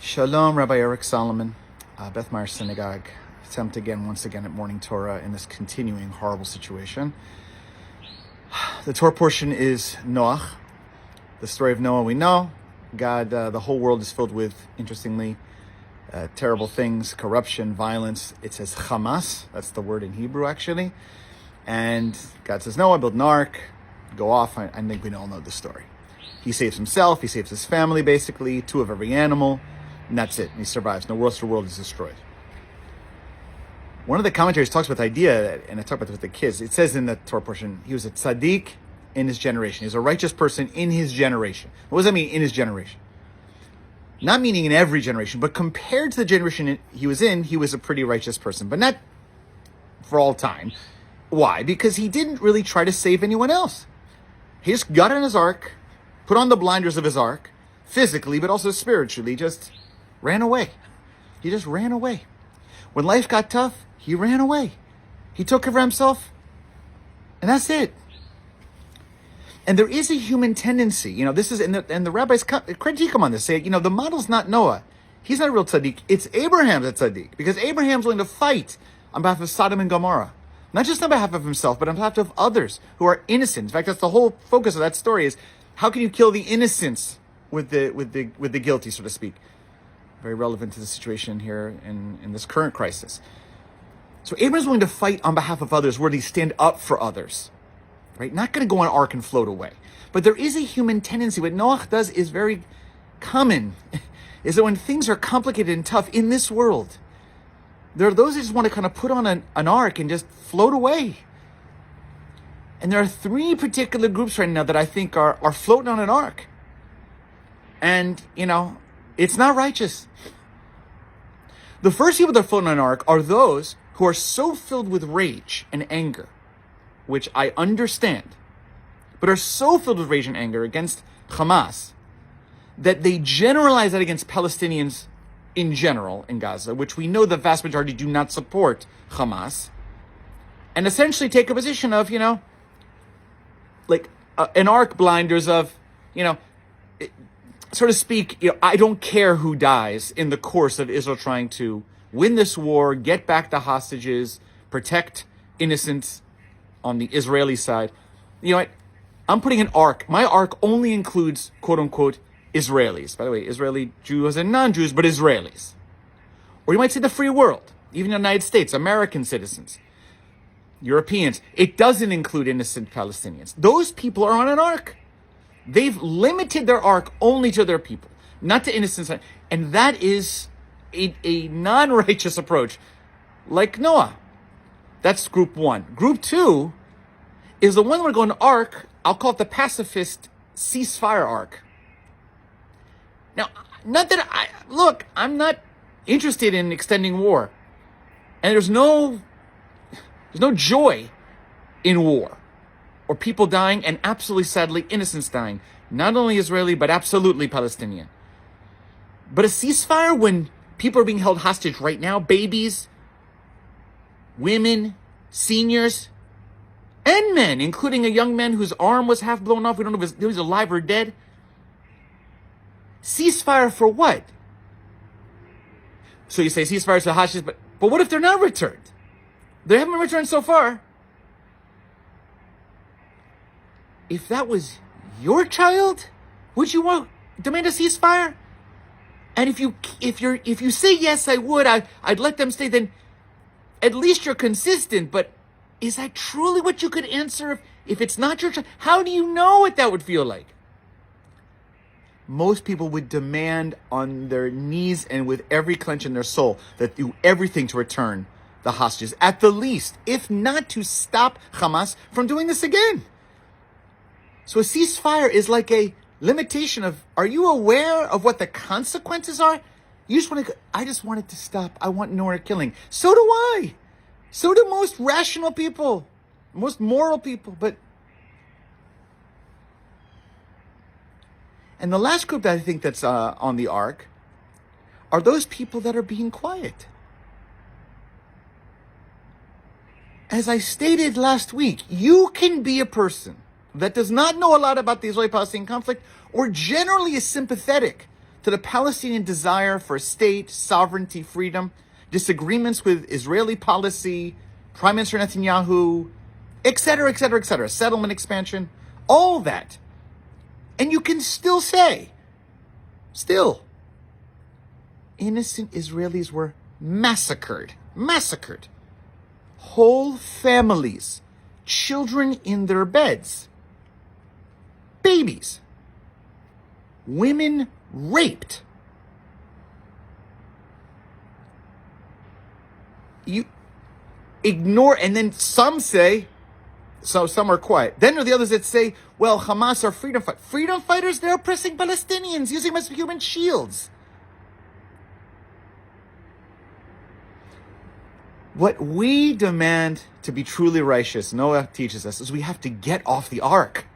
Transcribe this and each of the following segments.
Shalom, Rabbi Eric Solomon, Beth Meyer Synagogue. Attempt once again at Morning Torah in this continuing horrible situation. The Torah portion is Noach. The story of Noah we know. God, the whole world is filled with, interestingly, terrible things, corruption, violence. It says Hamas. That's the word in Hebrew, actually. And God says, Noah, build an ark, go off. I think we all know the story. He saves himself. He saves his family, basically, 2 of every animal. And that's it. And he survives. No worse, the world is destroyed. One of the commentaries talks about the idea, and I talk about this with the kids. It says in the Torah portion, he was a tzaddik in his generation. He was a righteous person in his generation. What does that mean, in his generation? Not meaning in every generation, but compared to the generation he was in, he was a pretty righteous person. But not for all time. Why? Because he didn't really try to save anyone else. He just got in his ark, put on the blinders of his ark, physically, but also spiritually, just ran away. He just ran away. When life got tough, he ran away. He took care of himself, and that's it. And there is a human tendency, this is, and the rabbis critique him on this, say, the model's not Noah. He's not a real tzaddik. It's Abraham that's tzaddik, because Abraham's willing to fight on behalf of Sodom and Gomorrah. Not just on behalf of himself, but on behalf of others who are innocent. In fact, that's the whole focus of that story is, how can you kill the innocents with the guilty, so to speak? Very relevant to the situation here in this current crisis. So Abraham's willing to fight on behalf of others, where they stand up for others, right? Not going to go on an ark and float away. But there is a human tendency. What Noach does is very common, is that when things are complicated and tough in this world, there are those that just want to kind of put on an ark and just float away. And there are 3 particular groups right now that I think are floating on an ark. And, it's not righteous. The first people that are floating on an ark are those who are so filled with rage and anger, which I understand, but are so filled with rage and anger against Hamas that they generalize that against Palestinians in general in Gaza, which we know the vast majority do not support Hamas, and essentially take a position of, an arc blinders of, so to speak, I don't care who dies in the course of Israel trying to win this war, get back the hostages, protect innocents on the Israeli side. You know what? I'm putting an ark. My ark only includes, quote unquote, Israelis. By the way, Israeli Jews and non-Jews, but Israelis. Or you might say the free world, even the United States, American citizens, Europeans. It doesn't include innocent Palestinians. Those people are on an ark. They've limited their ark only to their people, not to innocents. And that is a non-righteous approach, like Noah. That's group 1. Group 2 is the one we're going to ark. I'll call it the pacifist ceasefire ark. Now, not that I'm not interested in extending war. And there's no joy in war, or people dying, and absolutely sadly innocents dying. Not only Israeli, but absolutely Palestinian. But a ceasefire when people are being held hostage right now, babies, women, seniors, and men, including a young man whose arm was half blown off. We don't know if he was alive or dead. Ceasefire for what? So you say ceasefire to hostages, but what if they're not returned? They haven't been returned so far. If that was your child, would you demand a ceasefire? And if you say yes, I would, I'd let them stay, then at least you're consistent. But is that truly what you could answer if it's not your child? How do you know what that would feel like? Most people would demand on their knees and with every clench in their soul that do everything to return the hostages, at the least, if not to stop Hamas from doing this again. So a ceasefire is like a limitation of, are you aware of what the consequences are? I just want it to stop. I want no more killing. So do I. So do most rational people, most moral people. And the last group that I think that's on the ark are those people that are being quiet. As I stated last week, you can be a person that does not know a lot about the Israeli-Palestinian conflict, or generally is sympathetic to the Palestinian desire for state, sovereignty, freedom, disagreements with Israeli policy, Prime Minister Netanyahu, etc., etc., etc., settlement expansion, all that. And you can still say, innocent Israelis were massacred. Whole families, children in their beds, babies, women raped. You ignore, and then some say, so some are quiet. Then there are the others that say, well, Hamas are freedom fighters. Freedom fighters, they're oppressing Palestinians, using them as human shields. What we demand to be truly righteous, Noah teaches us, is we have to get off the ark.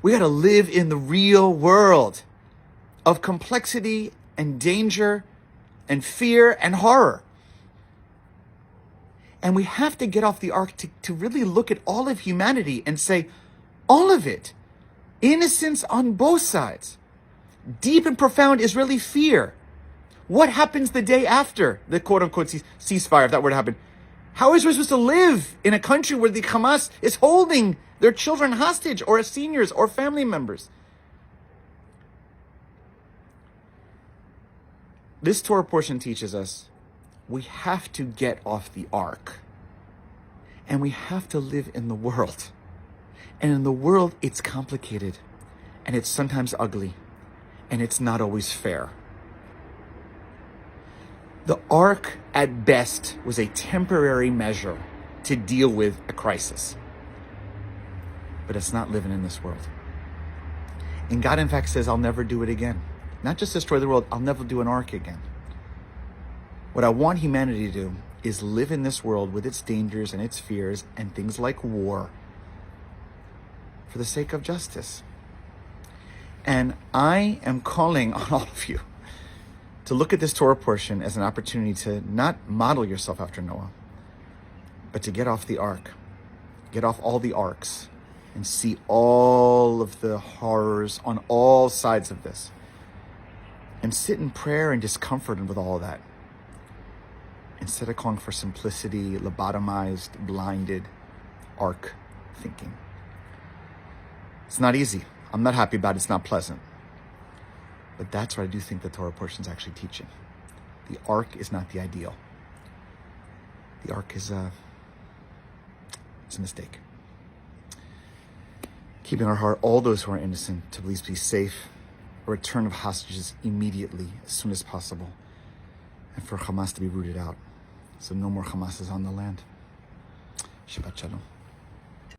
We got to live in the real world of complexity and danger and fear and horror. And we have to get off the ark to really look at all of humanity and say, all of it, innocence on both sides, deep and profound Israeli fear. What happens the day after the quote-unquote ceasefire, if that were to happen? How is Israel supposed to live in a country where the Hamas is holding their children hostage, or as seniors, or family members? This Torah portion teaches us we have to get off the ark. And we have to live in the world. And in the world, it's complicated. And it's sometimes ugly. And it's not always fair. The ark, at best, was a temporary measure to deal with a crisis. But it's not living in this world. And God, in fact, says, I'll never do it again. Not just destroy the world, I'll never do an ark again. What I want humanity to do is live in this world with its dangers and its fears and things like war for the sake of justice. And I am calling on all of you to look at this Torah portion as an opportunity to not model yourself after Noah, but to get off the ark, get off all the arks, and see all of the horrors on all sides of this, and sit in prayer and discomfort with all of that, instead of calling for simplicity, lobotomized, blinded ark thinking. It's not easy. I'm not happy about it. It's not pleasant. But that's what I do think the Torah portion is actually teaching. The ark is not the ideal. The ark is a mistake. Keeping our heart, all those who are innocent, to please be safe, a return of hostages immediately, as soon as possible, and for Hamas to be rooted out. So no more Hamas is on the land. Shabbat Shalom.